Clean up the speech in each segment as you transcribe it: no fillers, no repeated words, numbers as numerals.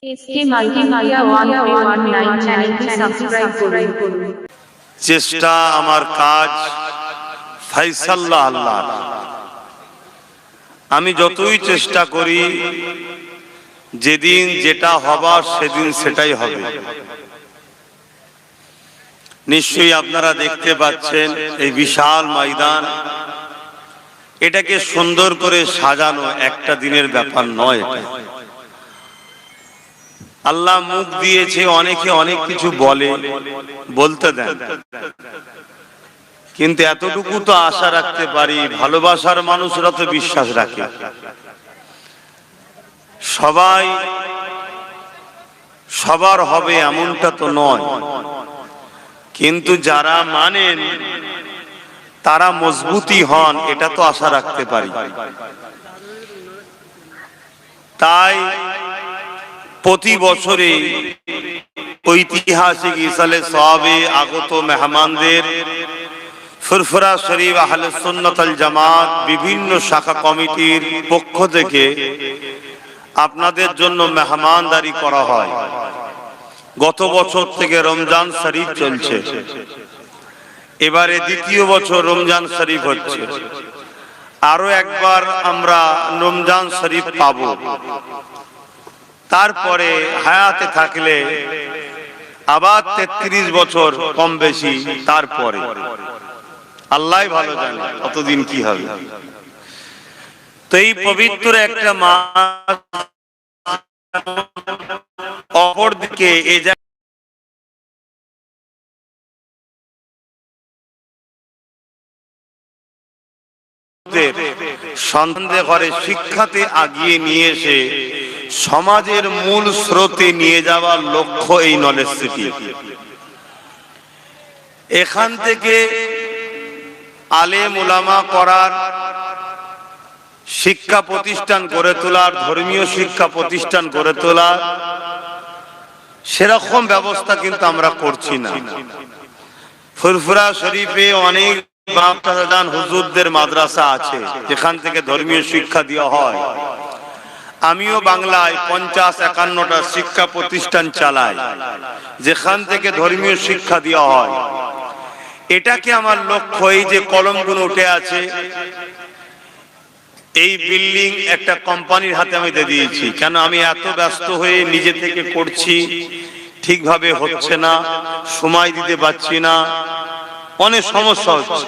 SK multimedia 1319 চ্যানেলটি subscribe করুন। চেষ্টা আমার কাজ, ফায়সাল্লাহ আল্লাহ। আমি যতই চেষ্টা করি, যেদিন যেটা হবার সেদিন সেটাই হবে। নিশ্চয়ই আপনারা দেখতে পাচ্ছেন এই বিশাল ময়দান, এটাকে সুন্দর করে সাজানো একটা দিনের ব্যাপার নয়। আল্লাহ মুখ দিয়েছে, অনেকে অনেক কিছু বলতে দেন, কিন্তু এতটুকু তো আশা রাখতে পারি, ভালোবাসার মানুষরা তো বিশ্বাস রাখে। সবার হবে এমনটা তো নয়, কিন্তু যারা মানেন তারা মজবুতি হন, এটা তো আশা রাখতে পারি। তাই প্রতি বছরে ঐতিহাসিক ইসালে সওয়াবে আগত মেহমানদের ফুরফুরা শরীফ আহলে সুন্নাত ওয়াল জামাত বিভিন্ন শাখা কমিটির পক্ষ থেকে আপনাদের জন্য মেহমানদারি করা হয়। গত বছর থেকে রমজান শরীফ চলছে, এবারে দ্বিতীয় বছর রমজান শরীফ হচ্ছে। আরো একবার আমরা রমজান শরীফ পাবো। তারপরে হায়াতে থাকলে আবার 33 বছর কম বেশি, তারপরে আল্লাহ ভালো জানে কতদিন কি হবে। তো এই পবিত্র একটা মাস, অপরদিকে এই সন্তানদের ঘরে শিক্ষাতে আগিয়ে নিয়ে এসে সমাজের মূল স্রোতে নিয়ে যাওয়ার লক্ষ্য এই নলেজ সিটি। এখান থেকে আলেম উলামা করার, শিক্ষা প্রতিষ্ঠান গড়ে তোলার, ধর্মীয় শিক্ষা প্রতিষ্ঠান গড়ে তোলার সেরকম ব্যবস্থা কিন্তু আমরা করছি না। ফুরফুরা শরীফে অনেক বাপদাদান হুজুরদের মাদ্রাসা আছে, যেখান থেকে ধর্মীয় শিক্ষা দেওয়া হয়। আমিও বাংলায় 50-51টা শিক্ষা প্রতিষ্ঠান চালাই, যেখান থেকে ধর্মীয় শিক্ষা দেওয়া হয়। এটাকে আমার লক্ষ্য, এই যে কলমগুলো উঠে আছে, এই বিল্ডিং একটা কোম্পানির হাতে আমি দিয়ে দিয়েছি। কেন আমি এত ব্যস্ত হয়ে নিজে থেকে করছি, ঠিকভাবে হচ্ছে না, সময় দিতে পারছি না, অনেক সমস্যা হচ্ছে।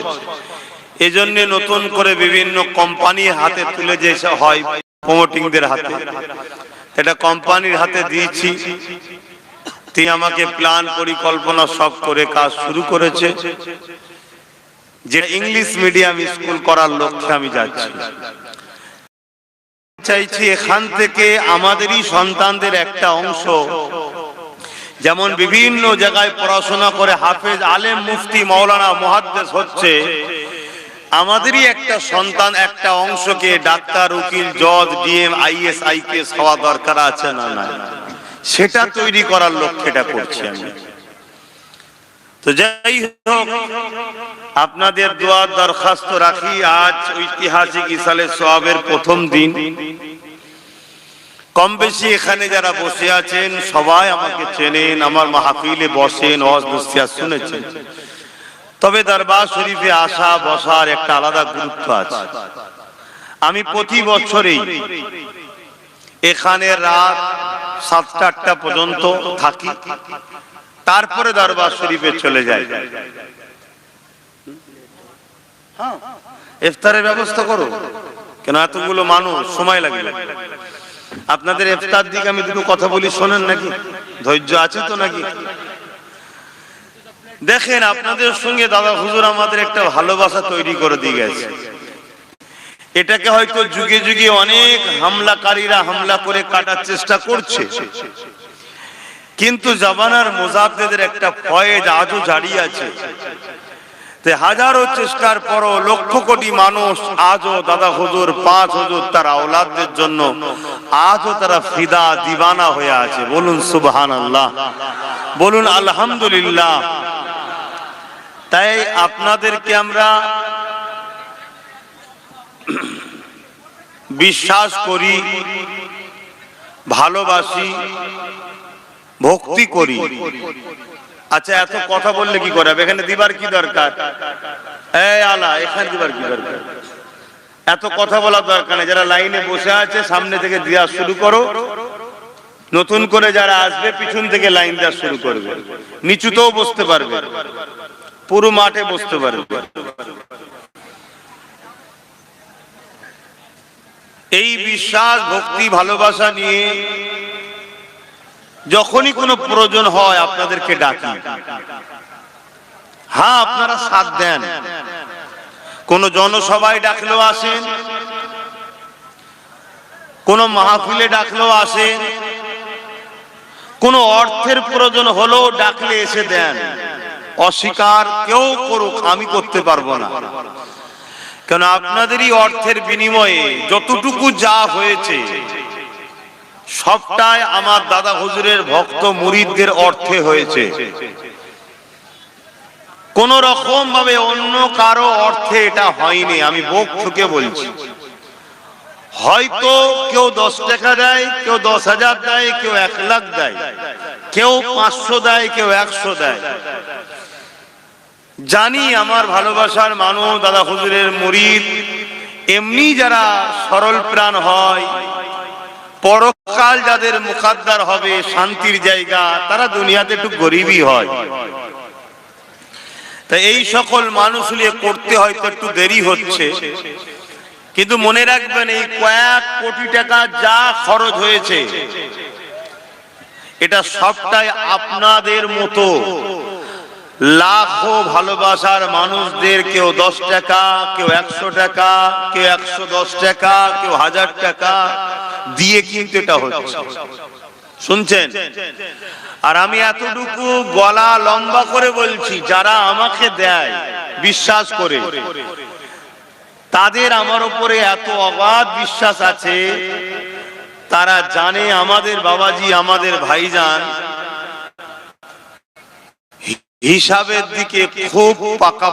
এজন্য নতুন করে বিভিন্ন কোম্পানির হাতে তুলে যে হয়, প্রমোটিংদের হাতে, এটা কোম্পানির হাতে দিয়েছি। তিনি আমাকে প্ল্যান পরিকল্পনা সব করে কাজ শুরু করেছে, যে ইংলিশ মিডিয়াম স্কুল করার লক্ষ্যে আমি যাচ্ছি। চাইছি এখান থেকে আমাদেরই সন্তানদের একটা অংশ, যেমন বিভিন্ন জায়গায় পড়াশোনা করে হাফেজ, আলেম, মুফতি, মাওলানা, মুহাদ্দিস হচ্ছে, আমাদেরই একটা সন্তান, একটা অংশকে ডাক্তার, উকিল, জজ, ডিএম, আইএস, আইপিএস হওয়া দরকার আছে না? না, সেটা তৈরি করার লক্ষ্যটা করছি আমি। তো যাই হোক, আপনাদের দোয়ার দরখাস্ত রাখি। আজ ঐতিহাসিক ইসালে সওয়াবের প্রথম দিন। কম বেশি এখানে যারা বসে আছেন সবাই আমাকে চেনেন, আমার মাহফিলে বসেন, ওয়াজ নসিহত শুনেছেন। তবে দরবার শরীফে আসা বসার একটা আলাদা গুরুত্ব আছে। আমি প্রতি বছরই এখানে রাত 7টা-8টা পর্যন্ত থাকি, তারপরে দরবার শরীফে চলে যাই। ইফতারের ব্যবস্থা করো, কেন এতগুলো মানুষ, সময় লাগবে। আপনাদের ইফতার দিকে আমি দুটো কথা বলি, শোনেন নাকি? ধৈর্য আছে তো নাকি? দেখেন, আপনাদের সঙ্গে দাদা হুজুর আমাদের একটা ভালোবাসা তৈরি করে দিয়ে গেছে। এটাকে হয়তো যুগে যুগে অনেক হামলাকারীরা হামলা করে কাটার চেষ্টা করছে, কিন্তু জামানার মুজাদ্দিদের একটা ফয়েজ আজও জারি আছে। হাজারো চেষ্টার পরও লক্ষ কোটি মানুষ আজও দাদা হুজুর, 5 হুজুর, তার আওলাদদের জন্য আজও তারা ফিদা, দিওয়ানা হয়ে আছে। বলুন সুবহানাল্লাহ, বলুন আলহামদুলিল্লাহ। তাই আপনাদেরকে আমরা বিশ্বাস করি, ভালোবাসি, ভক্তি করি। আচ্ছা, এত কথা বললে কি করে হবে? এখানে দিবার কি দরকার? এই আলা, এখানে দিবার কি দরকার? এত কথা বলার দরকার নেই। যারা লাইনে বসে আছে সামনে থেকে দেওয়া শুরু করো, নতুন করে যারা আসবে পিছন থেকে লাইন দেওয়া শুরু করবে। নিচুতেও বসতে পারবে, পুরো মাঠে বসতে পারবে। এই বিশ্বাস, ভক্তি, ভালোবাসা নিয়ে যখনই কোনো প্রয়োজন হয় আপনাদেরকে ডাকি। হ্যাঁ, আপনারা সাথ দেন। কোন জনসভায় ডাকলেও আসেন, কোন মাহফিলে ডাকলেও আসেন, কোন অর্থের প্রয়োজন হলেও ডাকলে এসে দেন। অস্বীকার কেউ করুক, আমি করতে পারবো না। কেন, আপনাদেরই অর্থের বিনিময়ে যতটুকু যা হয়েছে সবটাই আমার দাদা হুজুরের ভক্ত মুরিদদের অর্থে হয়েছে। কোন রকম ভাবে অন্য কারো অর্থে এটা হয়নি। আমি বুক ঠুকে বলছি। হয়তো কেউ 10 টাকা দেয়, কেউ 10,000 দেয়, কেউ 1 লাখ দেয়, কেউ 500 দেয়, কেউ 100 দেয়। জানি আমার ভালোবাসার মানুষ, দাদা হুজুরের মুরিদ, এমনি যারা সরল প্রাণ হয়, পরকাল যাদের মুখাদ্দার হবে, শান্তির জায়গা, তারা দুনিয়াতে একটু গরিবই হয়। তাই এই সকল মানুষ নিয়ে করতে হয়তো একটু দেরি হচ্ছে, কিন্তু মনে রাখবেন এই কয়েক কোটি টাকা যা খরচ হয়েছে এটা সবটাই আপনাদের মতো লাখো ভালোবাসার মানুষদের, কেউ 10 টাকা, কেউ 100 টাকা, কেউ 110 টাকা, কেউ 1000 টাকা দিয়ে কিন্তু এটা হচ্ছে। শুনছেন? আর আমি এতটুকু গলা লম্বা করে বলছি, যারা আমাকে দেয় বিশ্বাস করে, তাদের আমার উপরে এত অগাধ বিশ্বাস আছে, তারা জানে আমাদের বাবাজি, আমাদের ভাইজান হিসাবের দিকে খুব পাকা।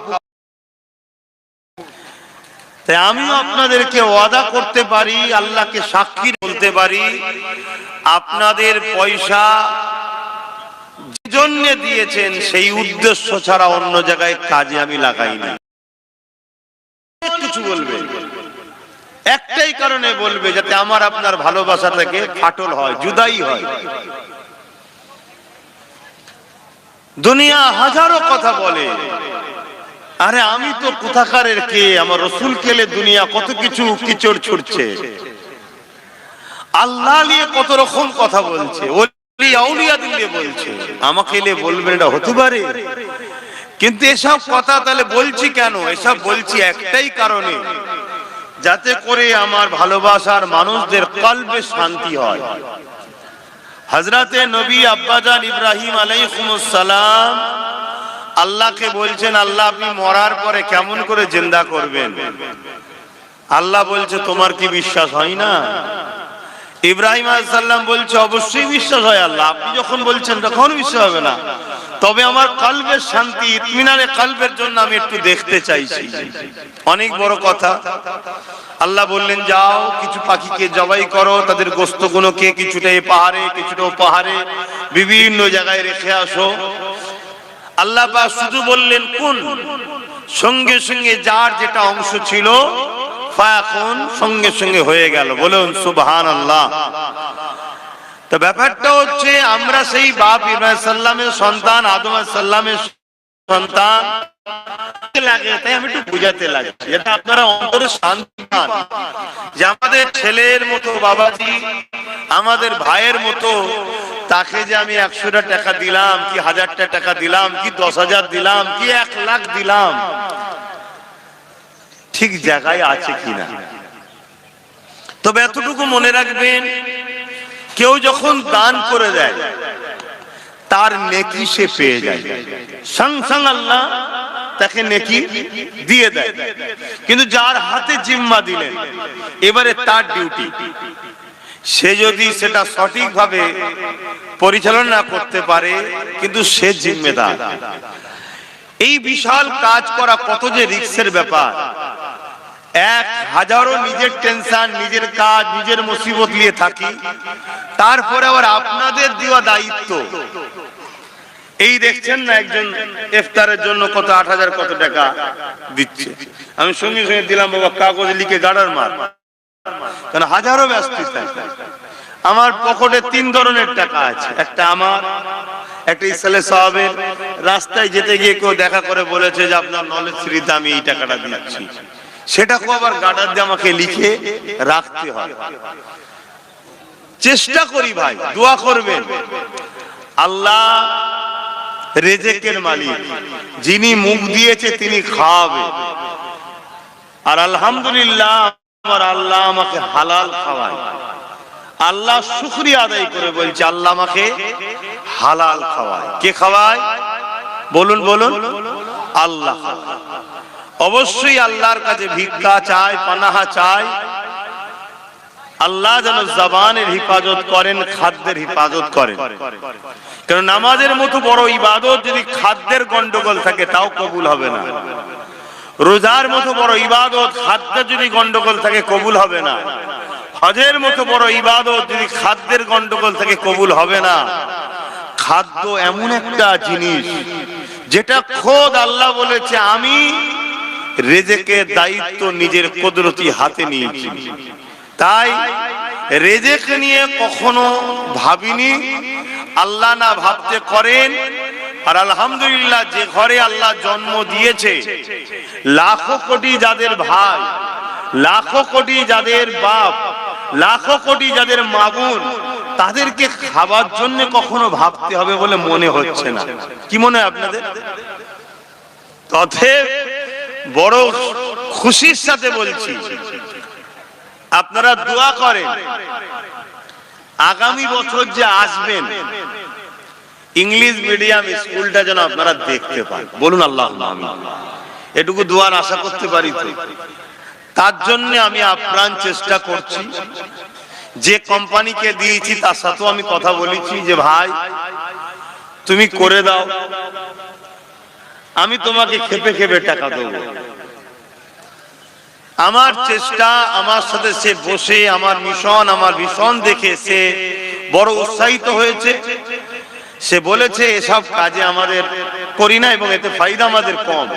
তাই আমিও আপনাদেরকে ওয়াদা করতে পারি, আল্লাহকে সাক্ষী বলতে পারি, আপনাদের পয়সা যে জন্য দিয়েছেন সেই উদ্দেশ্য ছাড়া অন্য জায়গায় কাজে আমি লাগাইনি। কিছু বলবে, একটাই কারণে বলবে, যাতে আমার আপনার ভালোবাসা থেকে ফাটল হয়, জুদাই হয়। দুনিয়া হাজারো কথা বলে, আরে আমি তো কোথাকারের কে, আমার রসুল কেলে দুনিয়া কত কিছু কিচড় ছুটছে, আল্লাহ নিয়ে কত রকম কথা বলছে, ওলি আউলিয়া দিয়ে বলছে, আমাকে নিয়ে বলবেন এটা হতে পারে? কিন্তু এসব কথা তাহলে বলছি কেন? এসব বলছি একটাই কারণে, যাতে করে আমার ভালোবাসার মানুষদের কলবে শান্তি হয়। হযরতে নবী আব্বাজান ইব্রাহিম আলাইহিস সালাম আল্লাহকে বলছেন, আল্লাহ আপনি মরার পরে কেমন করে জিন্দা করবেন? আল্লাহ বলছে, তোমার কি বিশ্বাস হয় না? ইব্রাহিম আলাইহিস সালাম বলছে, অবশ্যই বিশ্বাস হয় আল্লাহ, আপনি যখন বলছেন তখন বিশ্বাস হবে না, তবে আমার কলবের শান্তি, ইতমিনানে কলবের জন্য আমি একটু দেখতে চাইছি। অনেক বড় কথা। আল্লাহ বললেন, যাও কিছু পাখিকে জবাই করো, তাদের গোশতগুলোকে কিছুটা এই পাহাড়ে, কিছুটা ও পাহাড়ে, বিভিন্ন জায়গায় রেখে আসো। আল্লাহ পাক শুধু বললেন কোন, সঙ্গে সঙ্গে যার যেটা অংশ ছিল ফায়াকুন, সঙ্গে সঙ্গে হয়ে গেল। বলুন সুবহানাল্লাহ। তো ব্যাপারটা হচ্ছে, আমরা সেই বাপ ইব্রাহিম সাল্লামের সন্তান, আদম সাল্লামের সন্তান লাগে, তাই আমি একটু বুঝাতে লাগছি, এটা আপনারা অন্তরে শান্তি পান যে আমাদের ছেলের মতো বাবাজি, আমাদের ভাইয়ের মতো, তাকে যে আমি 100টা টাকা দিলাম, কি 1000টা টাকা দিলাম, কি 10,000 দিলাম, কি 1 লাখ দিলাম, ঠিক জায়গায় আছে কিনা। তবে এতটুকু মনে রাখবেন, কেউ যখন দান করে দেয় তার নেকি সে পেয়ে যায়, সঙ্গ আল্লাহ তাকে নেকি দিয়ে দেয়। কিন্তু যার হাতে জিম্মা দিলেন, এবারে তার ডিউটি, সে যদি সেটা সঠিকভাবে পরিচালনা করতে পারে, কিন্তু সে 1000 নিজের টেনশন, নিজের কাজ, নিজের মুসিবত নিয়ে থাকি, তারপরে আবার আপনাদের দেওয়া দায়িত্ব। এই দেখছেন না একজন ইফতারের জন্য কত 8000 কত টাকা দিচ্ছে, আমি সঙ্গে সঙ্গে দিলাম বাবা কাগজে লিখে গাড়ার মার, কারণ হাজারো ব্যস্ত থাকে। আমার পকেটে 3 ধরনের টাকা আছে, একটা আমার, একটা ইসলে সাহাবের। রাস্তায় যেতে গিয়ে কেউ দেখা করে বলেছে যে আপনার নলেজ ফ্রিতে আমি এই টাকাটা দিচ্ছি, সেটাকেও আবার গার্ডার দিয়ে আমাকে লিখে রাখতে হয়। চেষ্টা করি ভাই, দোয়া করবেন। আল্লাহ রেজেকের মালিক, যিনি মুখ দিয়েছে তিনি খাওয়াবে। আর আলহামদুলিল্লাহ আমার আল্লাহ আমাকে হালাল খাওয়ায়। আল্লাহ শুকরিয়া আদায় করে বলছে আল্লাহ আমাকে হালাল খাওয়ায়। কে খাওয়ায়? বলুন বলুন, আল্লাহ। অবশ্যই আল্লাহর কাছে ভিক্ষা চাই, পানাহা চাই। আল্লাহ যেন জবানের হিফাজত করেন, খাদ্যের হিফাজত করেন। কারণ নামাজের মতো বড় ইবাদত যদি খাদ্যের গন্ডগোল থাকে তাও কবুল হবে না। রোজার মতো বড় ইবাদত খাদ্যের যদি গন্ডগোল থাকে কবুল হবে না। হজের মতো বড় ইবাদত যদি খাদ্যের গন্ডগোল থাকে কবুল হবে না। খাদ্য এমন একটা জিনিস যেটা খোদ আল্লাহ বলেছে আমি রেজেকের দায়িত্ব নিজের কুদরতি হাতে নিয়েছি। তাই রেজেক নিয়ে কখনো ভাবিনি, আল্লাহ না ভাবতে করেন। আর আলহামদুলিল্লাহ যে ঘরে আল্লাহ জন্ম দিয়েছে, লাখো কোটি যাদের ভাই, লাখো কোটি যাদের বাপ, লাখো কোটি যাদের মা বোন, তাদেরকে খাবার জন্য কখনো ভাবতে হবে বলে মনে হচ্ছে না। কি মনে হয় আপনাদের? তথে বড় খুশির সাথে বলছি, আপনারা দোয়া করেন আগামী বছর যে আসবেন ইংলিশ মিডিয়াম স্কুলটা যেন আপনারা দেখতে পান। বলুন আল্লাহুম্মা আমিন। এটুকু দোয়ার আশা করতে পারি তো। তার জন্য আমি আপ্রাণ চেষ্টা করছি। যে কোম্পানিকে দিয়েছি তার সাথেও আমি কথা বলেছি যে ভাই তুমি করে দাও, আমি তোমাকে খেপে খেপে টাকা দেবো। আমার চেষ্টা, আমার সাথে সে বসে আমার মিশন, আমার ভীষণ দেখে সে বড় উৎসাহিত হয়েছে। সে বলেছে এসব কাজে আমাদের করি না এবং এতে ফায়দা আমাদের কম,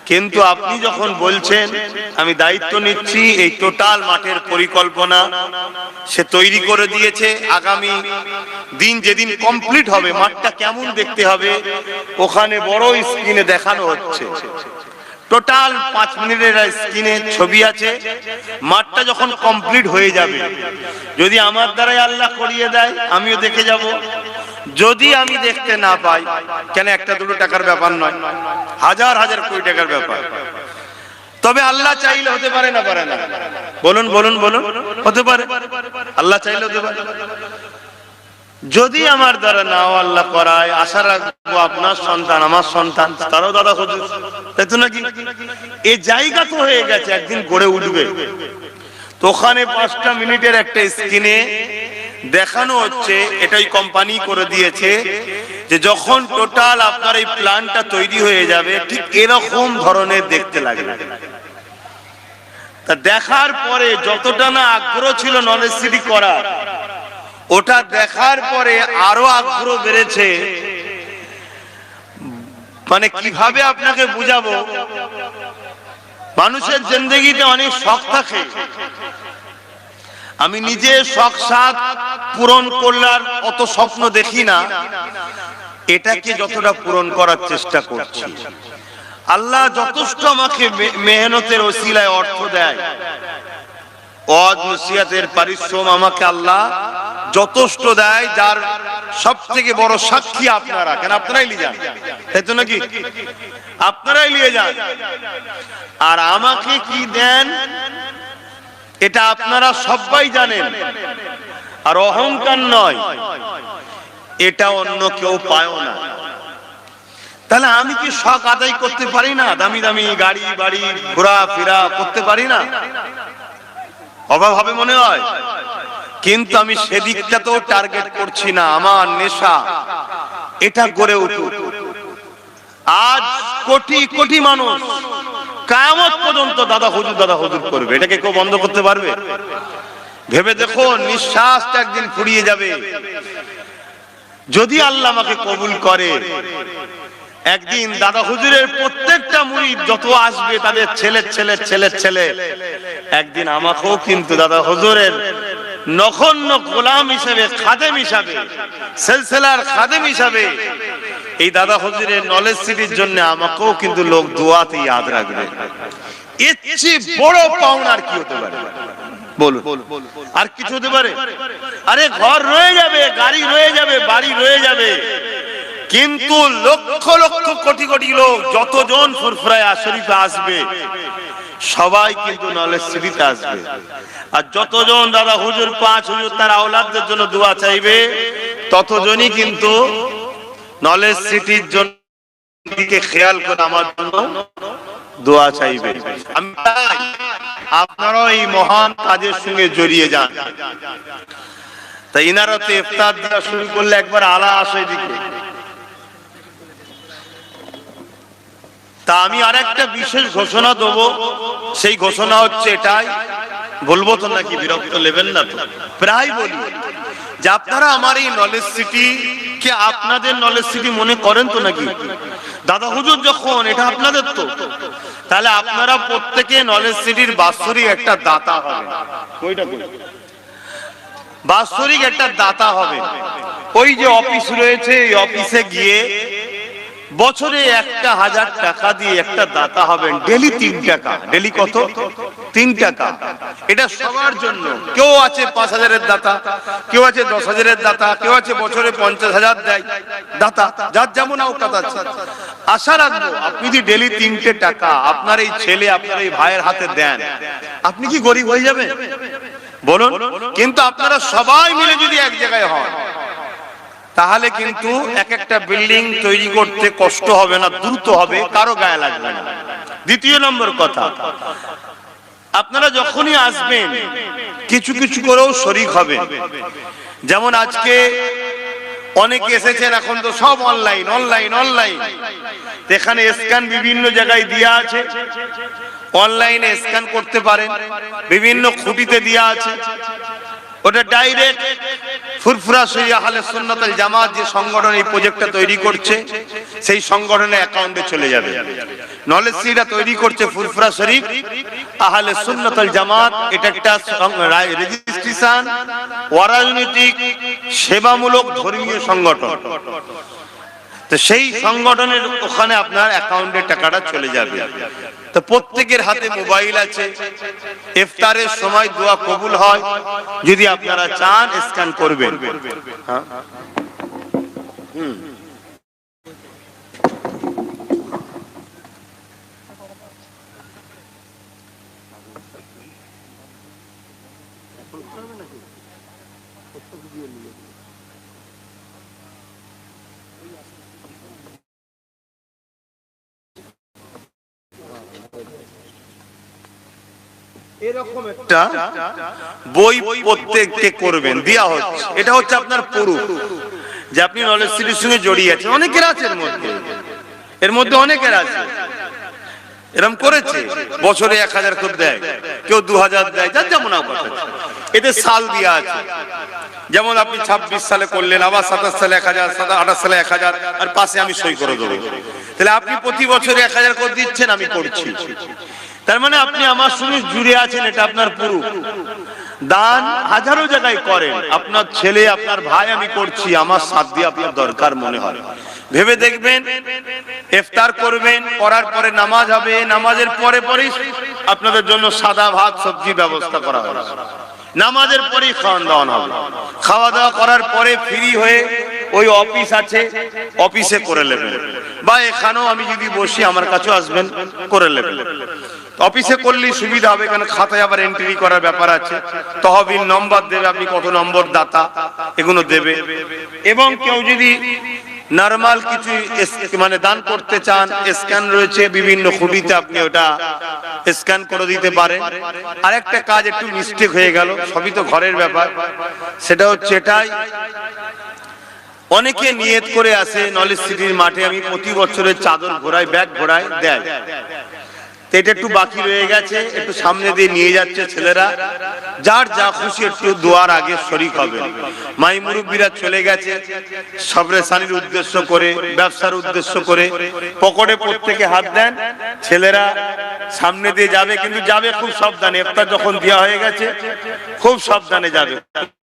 কিন্তু আপনি যখন বলছেন আমি দায়িত্ব নিচ্ছি, এই টোটাল মাঠের পরিকল্পনা সে তৈরি করে দিয়েছে। আগামী দিন যেদিন কমপ্লিট হবে মাঠটা কেমন দেখতে হবে ওখানে বড় স্ক্রিনে দেখানো হচ্ছে। টোটাল 5 মিনিটের স্ক্রিনে ছবি আছে। মাঠটা যখন কমপ্লিট হয়ে যাবে, যদি আমার দ্বারাই আল্লাহ করিয়ে দেয় আমিও দেখে যাব। যদি আমি দেখতে না পাই, কেন 1-2 টাকার ব্যাপার নয়, হাজার হাজার কোটি টাকার ব্যাপার। তবে আল্লাহ চাইলে হতে পারে না পারে না? বলুন বলুন বলুন, হতে পারে। আল্লাহ চাইলে হতে পারে। যদি আমার দ্বারা নাও আল্লাহ করায়, আশা রাখবো আপনার সন্তান, আমার সন্তান, তারাও দাদা হুজুর, তাই তো নাকি? এই জায়গা তো হয়ে গেছে, একদিন গড়ে উঠবে। তো ওখানে 5টা মিনিটের একটা স্ক্রিনে দেখানো হচ্ছে, এটাই কোম্পানি করে দিয়েছে, যে যখন টোটাল আপনার এই প্ল্যানটা তৈরি হয়ে যাবে ঠিক এরকম ধরনের দেখতে লাগবে। তা দেখার পরে যতটা না আগ্রহ ছিল নলেজ সিটি করার, ওটা দেখার পরে আরো আগ্রহ বেড়েছে। মানে কিভাবে আপনাকে বুঝাবো, মানুষের জিন্দেগিতে অনেক শখ থাকে। আমি নিজে শখ সাধ পূরণ করলার অত স্বপ্ন দেখি না, এটাকে যতটা পূরণ করার চেষ্টা করছি। আল্লাহ যথেষ্ট আমাকে মেহনতের ওসিলায় অর্থ দেয়, ওয়াজ নসিহতের পারিশ্রম আমাকে আল্লাহ যথেষ্ট দেয়, যার সব থেকে বড় সাক্ষী আপনারা। কেন আপনারাই নিয়ে যান, তাই তো নাকি? আপনারাই নিয়ে যান। আর আমাকে কি দেন এটা আপনারা সবাই জানেন। আর অহংকার নয়, এটা অন্য কেউ পায়ও না। তাহলে আমি কি শখ আদায় করতে পারি না? দামি দামি গাড়ি বাড়ি ঘোরা ফেরা করতে পারি না? অভাব হবে মনে হয়, কিন্তু আমি সেদিকটা তো টার্গেট করছি না। আমার নেশা এটা গড়ে উঠুক। আজ কোটি কোটি মানুষ কিয়ামত পর্যন্ত দাদা হুজুর করবে। এটাকে কেউ বন্ধ করতে পারবে? ভেবে দেখো, নিঃশ্বাসটা একদিন ফুরিয়ে যাবে। যদি আল্লাহ আমাকে কবুল করে, একদিন দাদা হুজুরের প্রত্যেকটা মুরিদ যত আসবে, তাদের ছেলে একদিন আমাকেও কিন্তু দাদা হুজুরের নগণ্য গোলাম হিসেবে, খাদেম হিসাবে, সিলসিলার খাদেম হিসাবে এই দাদা হুজুরের নলেজ সিটির জন্য আমাকেও কিন্তু লোক দোয়াতে ইয়াদ রাখবে। এর চেয়ে বড় পাওনা আর কি হতে পারে? বলুন, আর কিছু হতে পারে? আরে ঘর রয়ে যাবে, গাড়ি রয়ে যাবে, বাড়ি রয়ে যাবে, কিন্তু লক্ষ লক্ষ কোটি কোটি লোক যতজন ফুরফুরায় শরীফে আসবে, সবাই কিন্তু নলেজ সিটিতে আসবে। আর যতজন দাদা হুজুর, 5 হুজুর তার আওলাদদের জন্য দোয়া চাইবে, ততজনই কিন্তু নলেজ সিটির জন্য দিকে খেয়াল করে আমার জন্য দোয়া চাইবে। আমি চাই আপনারাও এই মহান কাজের সঙ্গে জড়িয়ে যান। তাই ইনারা তো ইফতার দেওয়া শুরু করলে একবার আলা আসে দিকে। তা আমি আরেকটা বিশেষ ঘোষণা দেবো। সেই ঘোষণা হচ্ছে এটাই, বলবো তো নাকি বিরক্ত নেবেন না তো? প্রায় বলি যে আপনারা আমার এই নলেজ সিটি কে আপনাদের নলেজ সিটি মনে করেন তো নাকি? দাদা হুজুর যখন এটা আপনাদের, তো তাহলে আপনারা প্রত্যেকে নলেজ সিটির বাৎসরিক একটা দাতা হবে। বাৎসরিক একটা দাতা হবে। ওই যে অফিস রয়েছে, এই অফিসে গিয়ে বছরে 1000 টাকা দিয়ে একটা দাতা হবেন। ডেলি 3 টাকা। ডেলি কত? 3 টাকা। এটা সবার জন্য। কেউ আছে 5000-এর দাতা, কেউ আছে 10,000-এর দাতা, কেউ আছে বছরে 50,000 দেয় দাতা, যার যেমন আওকাত আছে। আশা রাখবো আপনি যদি ডেলি 3 টাকা আপনার এই ছেলে, আপনার এই ভাইয়ের হাতে দেন, আপনি কি গরিব হয়ে যাবেন? বলুন। কিন্তু আপনারা সবাই মিলে যদি এক জায়গায় হন, তাহলে কিন্তু এক একটা বিল্ডিং তৈরি করতে কষ্ট হবে না, দ্রুত হবে, কারো গায়ে লাগবে না। দ্বিতীয় নম্বর কথা, আপনারা যখনই আসবেন কিছু কিছু করেও শরীক হবে। যেমন আজকে অনেকে এসেছেন, এখন তো সব অনলাইন অনলাইন অনলাইন। এখানে স্ক্যান বিভিন্ন জায়গায় দেয়া আছে, অনলাইনে স্ক্যান করতে পারেন। বিভিন্ন খুঁটিতে দেয়া আছে, ওটা ডাইরেক্ট ফুরফুরা শরিয়া আহলে সুন্নাত ওয়াল জামাত যে সংগঠন এই প্রজেক্টটা তৈরি করছে, সেই সংগঠনের অ্যাকাউন্টে চলে যাবে। নলেজ সিটিটা তৈরি করছে ফুরফুরা শরীফ আহলে সুন্নাত ওয়াল জামাত। এটা একটা রেজিস্ট্রেশন অরাজনৈতিক সেবামূলক ধর্মীয় সংগঠন। তো সেই সংগঠনের ওখানে আপনার অ্যাকাউন্টে টাকাটা চলে যাবে। তো প্রত্যেকের হাতে মোবাইল আছে, ইফতারের সময় দোয়া কবুল হয়। যদি আপনারা চান স্ক্যান করবেন। হ্যাঁ, এরকম একটা বই প্রত্যেককে করবেন, দেয়া হচ্ছে। এটা হচ্ছে আপনার প্রুফ যে আপনি নলেজ সিটির সঙ্গে জড়িয়ে আছেন। অনেকের আছে এর মধ্যে অনেকের আছে এরকম করেছে, বছরে 1000 করে দেয়, কেউ 2000 দেয়, যার যেমন আওকাত আছে। এতে সাল দেয়া আছে। যেমন আপনি 26 সালে করলেন, আবার 27 সালে 1000, 28 সালে 1000, আর পাশে আমি সই করে দেবো। তাহলে আপনি প্রতি বছরে 1000 করে দিচ্ছেন, আমি করছি। তার মানে আপনি আমার সঙ্গে জুড়ে আছেন, এটা আপনার পুরো দান। হাজারো জায়গায় করেন, আপনার ছেলে, আপনার ভাই, আমি করছি, আমার সাথ দিয়ে আপনার দরকার মনে হয়। ভেবে দেখবেন, ইফতার করবেন, করার পরে নামাজ হবে, নামাজের পরে পরেই আপনাদের জন্য সাদা ভাত সবজি ব্যবস্থা করা হবে। নামাজের পরেই খাওয়া দাওয়া হবে। খাওয়া দাওয়া করার পরে ফ্রি হয়ে ওই অফিস আছে, অফিসে করে নেবেন, বা এখানেও আমি যদি বসি আমার কাছেও আসবেন, করে নেবেন। অফিসে করলেই সুবিধা হবে, কারণ খাতায় আবার এন্ট্রি করার ব্যাপার আছে। তহবিল নম্বর দেবে, আপনি কত নম্বর দাতা এগুলো দেবে। এবং কেউ যদি নরমাল কিছু মানে দান করতে চান, স্ক্যান রয়েছে বিভিন্ন খুঁটিতে, আপনি ওটা স্ক্যান করে দিতে পারেন। আরেকটা কাজ একটু মিস্টেক হয়ে গেল, সবই তো ঘরের ব্যাপার। সেটা হচ্ছে এটাই, অনেকে নিয়ত করে আসে নলেজ সিটির মাঠে, আমি প্রতি বছরের চাদর ঘোরাই, ব্যাগ ঘোরাই, দেয়। তো এটা একটু বাকি রয়ে গেছে, একটু সামনে দিয়ে নিয়ে যাচ্ছে ছেলেরা, যার যা খুশি একটু দোয়ার আগে শরীক হবে। মাই মুরব্বীরা চলে গেছে সবরে সানির উদ্দেশ্য করে, ব্যবসার উদ্দেশ্য করে, পকেটে প্রত্যেকে হাত দেন। ছেলেরা সামনে দিয়ে যাবে, কিন্তু যাবে খুব সাবধানে। ইফতার যখন দেওয়া হয়ে গেছে খুব সাবধানে যাবে।